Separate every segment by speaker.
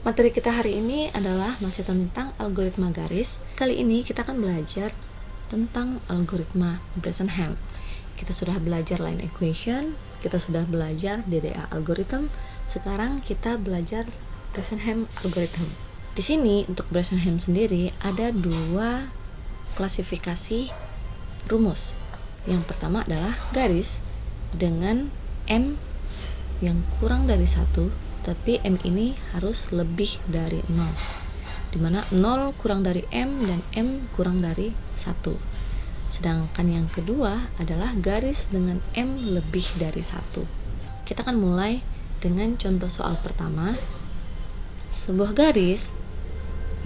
Speaker 1: Materi kita hari ini adalah masih tentang algoritma garis. Kali ini kita akan belajar tentang algoritma Bresenham. Kita sudah belajar line equation, kita sudah belajar DDA algorithm. Sekarang kita belajar Bresenham algorithm. Di sini untuk Bresenham sendiri ada dua klasifikasi rumus. Yang pertama adalah garis dengan M yang kurang dari 1, tapi M ini harus lebih dari 0, dimana 0 kurang dari M dan M kurang dari 1. Sedangkan yang kedua adalah garis dengan M lebih dari 1. Kita akan mulai dengan contoh soal pertama. Sebuah garis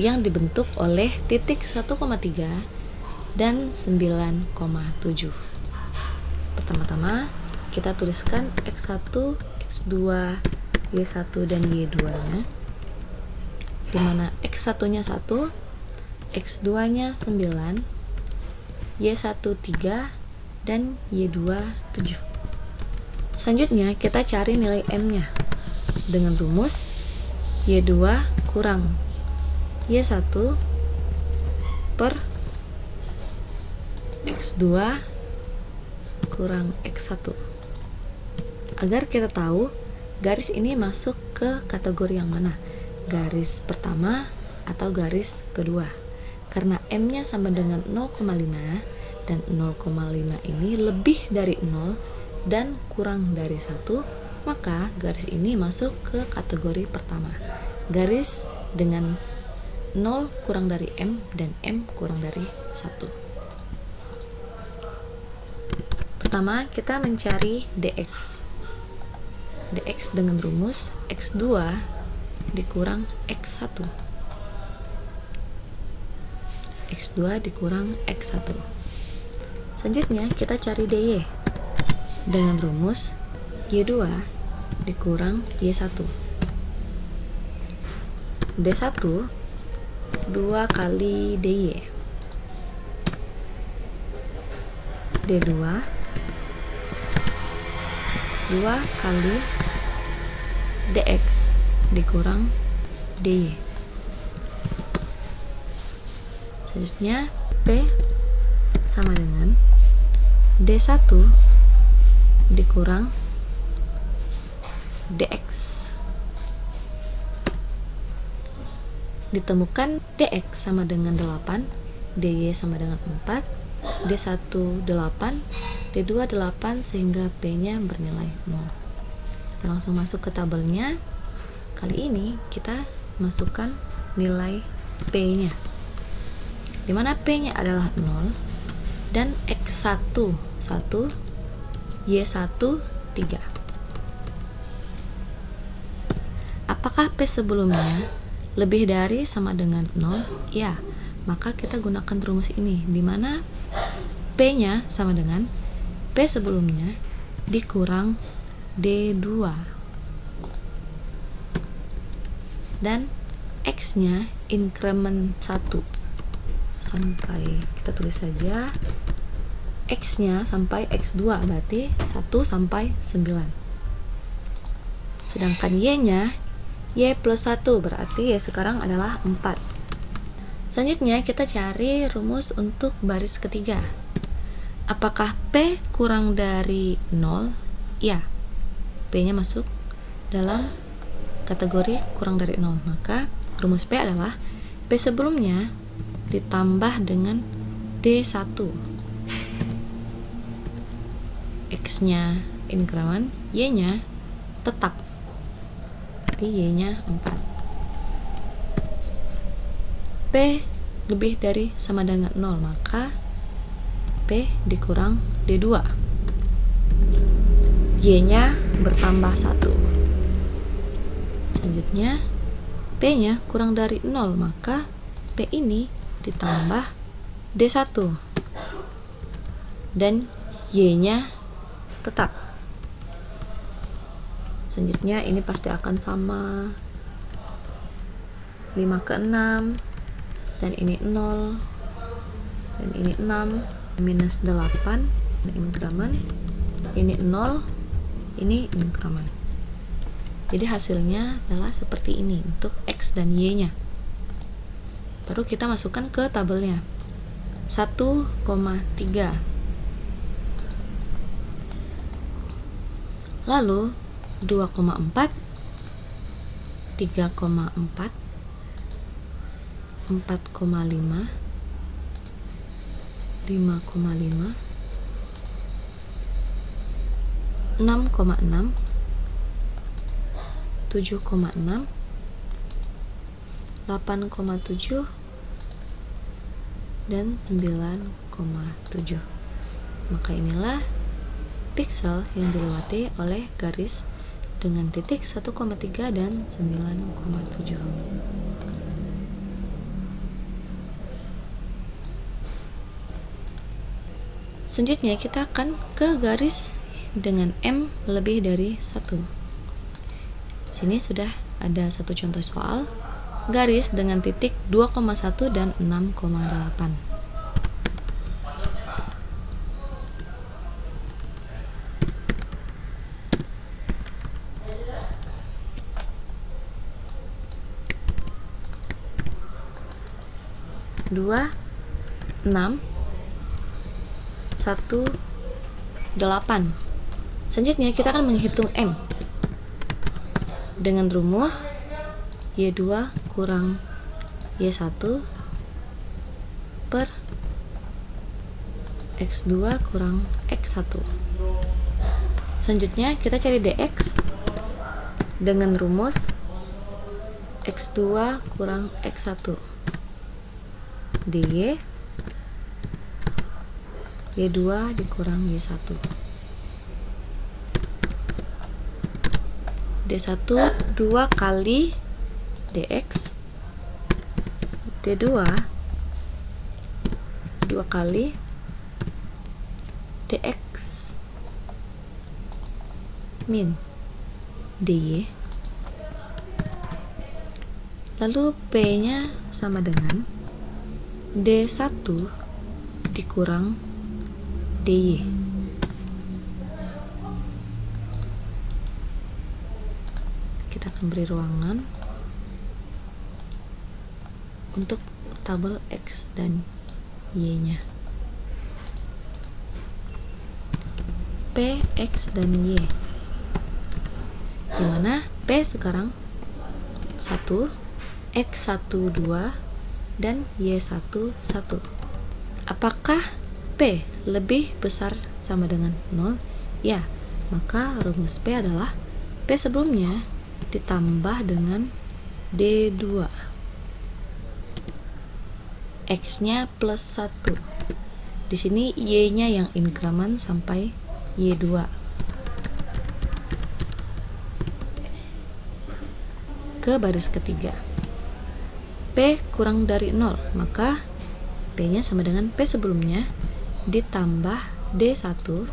Speaker 1: yang dibentuk oleh titik 1,3 dan 9,7. Pertama-tama kita tuliskan X1, X2, Y1 dan Y2 nya, dimana X1 nya 1, X2 nya 9, Y1 3 dan Y2 7. Selanjutnya kita cari nilai M nya dengan rumus Y2 kurang Y1 per X2 kurang X1. Agar kita tahu garis ini masuk ke kategori yang mana, garis pertama atau garis kedua. Karena M nya sama dengan 0,5 dan 0,5 ini lebih dari 0 dan kurang dari 1, maka garis ini masuk ke kategori pertama, garis dengan 0 kurang dari M dan M kurang dari 1. Pertama kita mencari dx dengan rumus X2 dikurang X1, X2 dikurang X1. Selanjutnya kita cari dy dengan rumus Y2 dikurang Y1. D1 2 kali dy, D2 2 kali dx dikurang dy. Selanjutnya P sama dengan D1 dikurang dx. Ditemukan dx sama dengan 8, dy sama dengan 4, D1 8, D2 8, sehingga P nya bernilai 0. Kita langsung masuk ke tabelnya. Kali ini kita masukkan nilai P nya, dimana P nya adalah 0 dan X1 1, Y1 3. Apakah P sebelumnya lebih dari sama dengan 0? Ya, maka kita gunakan rumus ini, dimana P nya sama dengan P sebelumnya dikurang D2 dan X nya increment 1 sampai, kita tulis saja X nya sampai X2, berarti 1 sampai 9. Sedangkan Y nya Y plus 1, berarti Y sekarang adalah 4. Selanjutnya kita cari rumus untuk baris ketiga. Apakah P kurang dari 0? Ya, P nya masuk dalam kategori kurang dari 0. Maka rumus P adalah P sebelumnya ditambah dengan D1, X nya increment, Y nya tetap, berarti Y nya 4. P lebih dari sama dengan 0, maka P dikurang D2, Y nya bertambah 1. Selanjutnya P nya kurang dari 0, maka P ini ditambah D1 dan Y nya tetap. Selanjutnya ini pasti akan sama, 5/6, dan ini 0 dan ini 6, minus 8 increment, ini 0, ini increment. Jadi hasilnya adalah seperti ini untuk X dan Y-nya. Baru kita masukkan ke tabelnya. 1,3. Lalu 2,4, 3,4, 4,5, 5,5, 6,6, 7,6, 8,7, dan 9,7. Maka inilah piksel yang dilewati oleh garis dengan titik 1,3 dan 9,7. Selanjutnya kita akan ke garis dengan M lebih dari 1. Sini sudah ada satu contoh soal garis dengan titik 2,1 dan 6,8. Dua, 6, 1, 8. Selanjutnya kita akan menghitung M dengan rumus Y2 kurang Y1 per X2 kurang X1. Selanjutnya kita cari DX dengan rumus X2 kurang X1 DY Y2 dikurang Y1. D1 2 kali DX, D2 2 kali DX min DY. Lalu P nya sama dengan D1 dikurang DY. Kita akan beri ruangan untuk tabel X dan Y nya. P, X, dan Y, dimana P sekarang 1, X1 2, dan Y1 1. Apakah P lebih besar sama dengan 0? Ya, maka rumus P adalah P sebelumnya ditambah dengan D2, X-nya plus 1. Di sini Y-nya yang inkremen sampai Y2. Ke baris ketiga. P kurang dari 0, maka P-nya sama dengan P sebelumnya ditambah D1,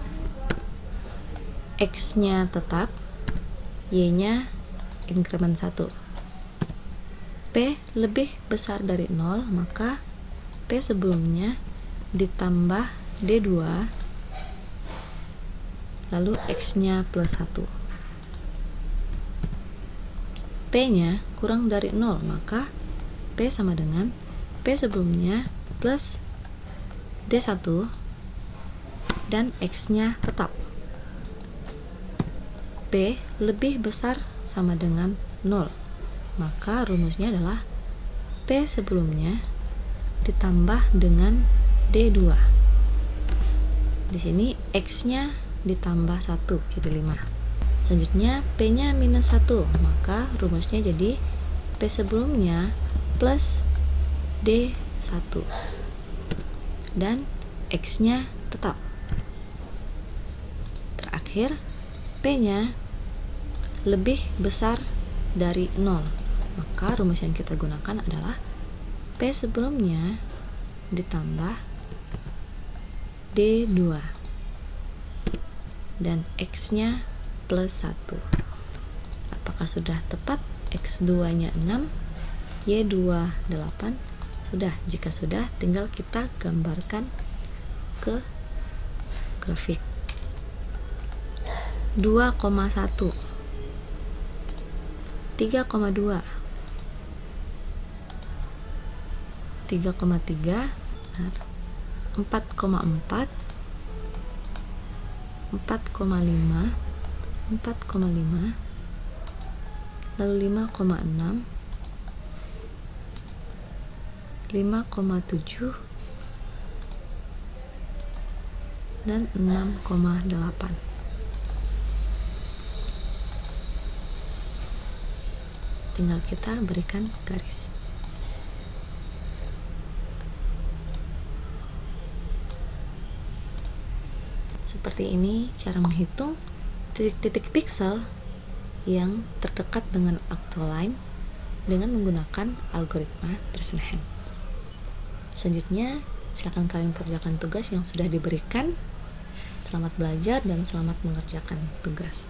Speaker 1: X-nya tetap, Y-nya inkremen 1. P lebih besar dari 0, maka P sebelumnya ditambah D2, lalu X-nya plus 1. P-nya kurang dari 0, maka P sama dengan P sebelumnya plus D1 dan X-nya tetap. P lebih besar sama dengan 0, maka rumusnya adalah P sebelumnya ditambah dengan D2. Di sini X-nya ditambah 1, jadi 5. Selanjutnya P-nya minus 1, maka rumusnya jadi P sebelumnya plus D1 dan X-nya tetap. Terakhir, P-nya lebih besar dari 0, maka rumus yang kita gunakan adalah P sebelumnya ditambah D2 dan X-nya plus 1. Apakah sudah tepat? X2 nya 6, Y2 8. Sudah. Jika sudah, tinggal kita gambarkan ke grafik. 2,1 3,2, 3,3, 4,4, 4,5, 4,5, lalu 5,6, 5,7, dan 6,8. Tinggal kita berikan garis. Seperti ini cara menghitung titik-titik piksel yang terdekat dengan actual line dengan menggunakan algoritma Bressenheim. Selanjutnya, silakan kalian kerjakan tugas yang sudah diberikan. Selamat belajar dan selamat mengerjakan tugas.